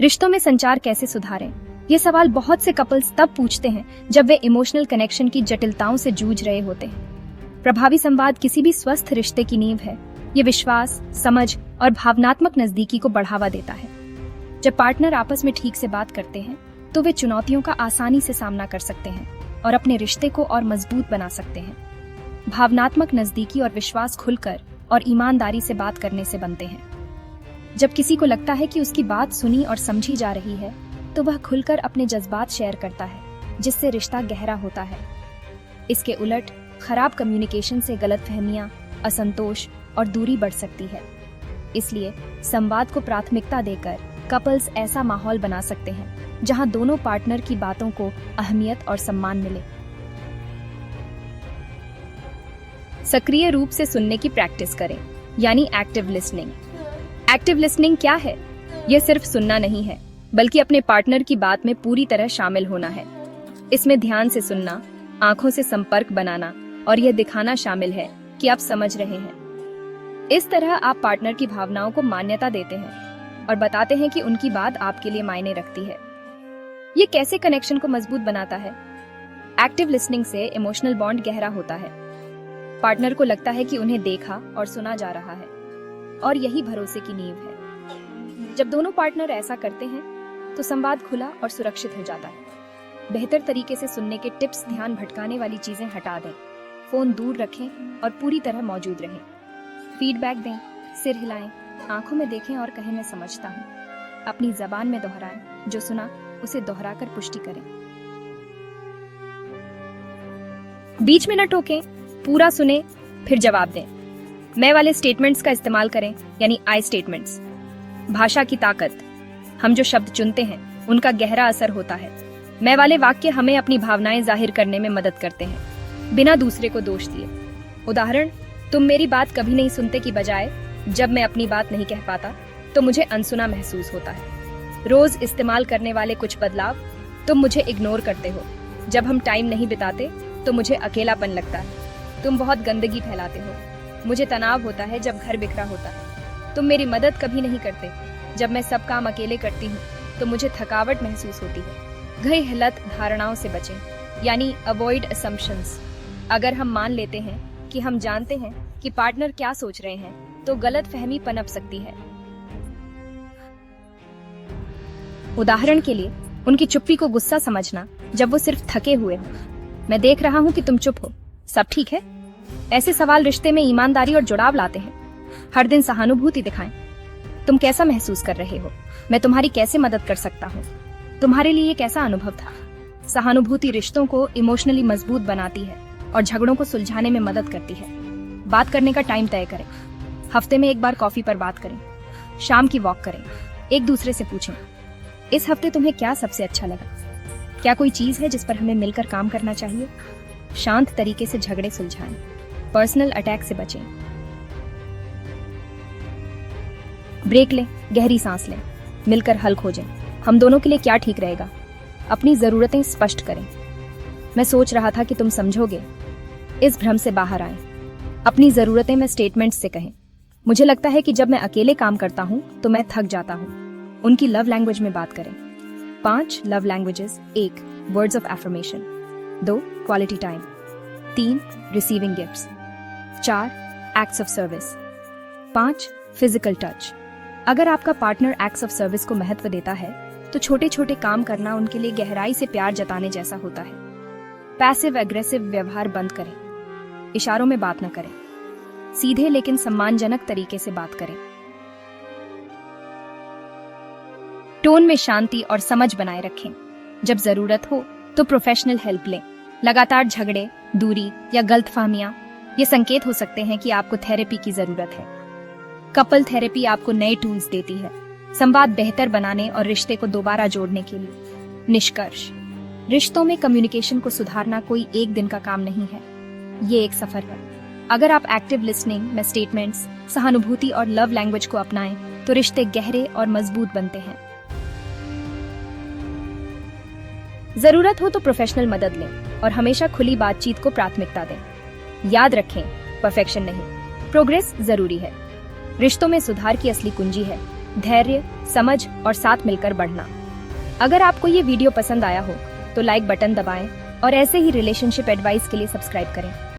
रिश्तों में संचार कैसे सुधारें? ये सवाल बहुत से कपल्स तब पूछते हैं जब वे इमोशनल कनेक्शन की जटिलताओं से जूझ रहे होते हैं। प्रभावी संवाद किसी भी स्वस्थ रिश्ते की नींव है। ये विश्वास, समझ और भावनात्मक नजदीकी को बढ़ावा देता है। जब पार्टनर आपस में ठीक से बात करते हैं तो वे चुनौतियों का आसानी से सामना कर सकते हैं और अपने रिश्ते को और मजबूत बना सकते हैं। भावनात्मक नजदीकी और विश्वास खुलकर और ईमानदारी से बात करने से बनते हैं। जब किसी को लगता है कि उसकी बात सुनी और समझी जा रही है तो वह खुलकर अपने जज्बात शेयर करता है, जिससे रिश्ता गहरा होता है। इसके उलट खराब कम्युनिकेशन से गलतफहमियां, असंतोष और दूरी बढ़ सकती है। इसलिए संवाद को प्राथमिकता देकर कपल्स ऐसा माहौल बना सकते हैं जहां दोनों पार्टनर की बातों को अहमियत और सम्मान मिले। सक्रिय रूप से सुनने की प्रैक्टिस करें, यानी एक्टिव लिसनिंग। एक्टिव लिसनिंग क्या है? यह सिर्फ सुनना नहीं है, बल्कि अपने पार्टनर की बात में पूरी तरह शामिल होना है। इसमें ध्यान से सुनना, आंखों से संपर्क बनाना और यह दिखाना शामिल है कि आप समझ रहे हैं। इस तरह आप पार्टनर की भावनाओं को मान्यता देते हैं और बताते हैं कि उनकी बात आपके लिए मायने रखती है। ये कैसे कनेक्शन को मजबूत बनाता है? एक्टिव लिसनिंग से इमोशनल बॉन्ड गहरा होता है। पार्टनर को लगता है कि उन्हें देखा और सुना जा रहा है, और यही भरोसे की नींव है। जब दोनों पार्टनर ऐसा करते हैं तो संवाद खुला और सुरक्षित हो जाता है। बेहतर तरीके से सुनने के टिप्स: ध्यान भटकाने वाली चीजें हटा दें, फोन दूर रखें और पूरी तरह मौजूद रहें। फीडबैक दें, सिर हिलाएं, आंखों में देखें और कहें मैं समझता हूँ। अपनी जबान में दोहराएं, जो सुना उसे दोहराकर पुष्टि करें। बीच में न टोकें, पूरा सुने फिर जवाब दें। मैं वाले स्टेटमेंट्स का इस्तेमाल करें, यानी आई स्टेटमेंट्स। भाषा की ताकत: हम जो शब्द चुनते हैं उनका गहरा असर होता है। मैं वाले वाक्य हमें अपनी भावनाएं जाहिर करने में मदद करते हैं, बिना दूसरे को दोष दिए। उदाहरण: तुम मेरी बात कभी नहीं सुनते की बजाय जब मैं अपनी बात नहीं कह पाता तो मुझे अनसुना महसूस होता है। रोज इस्तेमाल करने वाले कुछ बदलाव: तुम मुझे इग्नोर करते हो, जब हम टाइम नहीं बिताते तो मुझे अकेलापन लगता है। तुम बहुत गंदगी फैलाते हो, मुझे तनाव होता है जब घर बिखरा होता है। तुम मेरी मदद कभी नहीं करते, जब मैं सब काम अकेले करती हूँ तो मुझे थकावट महसूस होती है। गलत धारणाओं से बचें, यानी अवॉइड असम्पशंस। अगर हम मान लेते हैं कि हम जानते हैं कि पार्टनर क्या सोच रहे हैं तो गलत फहमी पनप सकती है। उदाहरण के लिए, उनकी चुप्पी को गुस्सा समझना जब वो सिर्फ थके हुए हो। मैं देख रहा हूँ कि तुम चुप हो, सब ठीक है? ऐसे सवाल रिश्ते में ईमानदारी और जुड़ाव लाते हैं। हर दिन सहानुभूति दिखाएं। तुम कैसा महसूस कर रहे हो? मैं तुम्हारी कैसे मदद कर सकता हूँ? तुम्हारे लिए ये कैसा अनुभव था? सहानुभूति रिश्तों को इमोशनली मजबूत बनाती है और झगड़ों को सुलझाने में मदद करती है। बात करने का टाइम तय करें। हफ्ते में एक बार कॉफी पर बात करें। शाम की वॉक करें। एक दूसरे से पूछें, इस हफ्ते तुम्हें क्या सबसे अच्छा लगा? क्या कोई चीज है जिस पर हमें मिलकर काम करना चाहिए? शांत तरीके से झगड़े सुलझाएं। पर्सनल अटैक से बचें। ब्रेक लें, गहरी सांस लें, मिलकर हल खोजें। हम दोनों के लिए क्या ठीक रहेगा? अपनी जरूरतें स्पष्ट करें। मैं सोच रहा था कि तुम समझोगे। इस भ्रम से बाहर आएं। अपनी जरूरतें में स्टेटमेंट्स से कहें। मुझे लगता है कि जब मैं अकेले काम करता हूं तो मैं थक जाता हूं। उनकी लव लैंग्वेज में बात करें। 5 love languages. 1 words of affirmation. 2 quality time. 3 receiving gifts. 4 acts of service. 5 physical touch. अगर आपका पार्टनर एक्ट्स ऑफ सर्विस को महत्व देता है तो छोटे छोटे काम करना उनके लिए गहराई से प्यार जताने जैसा होता है। पैसिव एग्रेसिव व्यवहार बंद करें। इशारों में बात न करें। सीधे लेकिन सम्मानजनक तरीके से बात करें। टोन में शांति और समझ बनाए रखें। जब जरूरत हो तो प्रोफेशनल हेल्प लें। लगातार झगड़े, दूरी या गलतफहमियां ये संकेत हो सकते हैं कि आपको थेरेपी की जरूरत है। कपल थेरेपी आपको नए टूल्स देती है, संवाद बेहतर बनाने और रिश्ते को दोबारा जोड़ने के लिए। निष्कर्ष: रिश्तों में कम्युनिकेशन को सुधारना कोई एक दिन का काम नहीं है, ये एक सफर है। अगर आप एक्टिव लिसनिंग में स्टेटमेंट्स, सहानुभूति और लव लैंग्वेज को अपनाएं तो रिश्ते गहरे और मजबूत बनते हैं। जरूरत हो तो प्रोफेशनल मदद लें और हमेशा खुली बातचीत को प्राथमिकता दें। याद रखें, परफेक्शन नहीं, प्रोग्रेस जरूरी है। रिश्तों में सुधार की असली कुंजी है धैर्य, समझ और साथ मिलकर बढ़ना। अगर आपको ये वीडियो पसंद आया हो तो लाइक बटन दबाएं और ऐसे ही रिलेशनशिप एडवाइस के लिए सब्सक्राइब करें।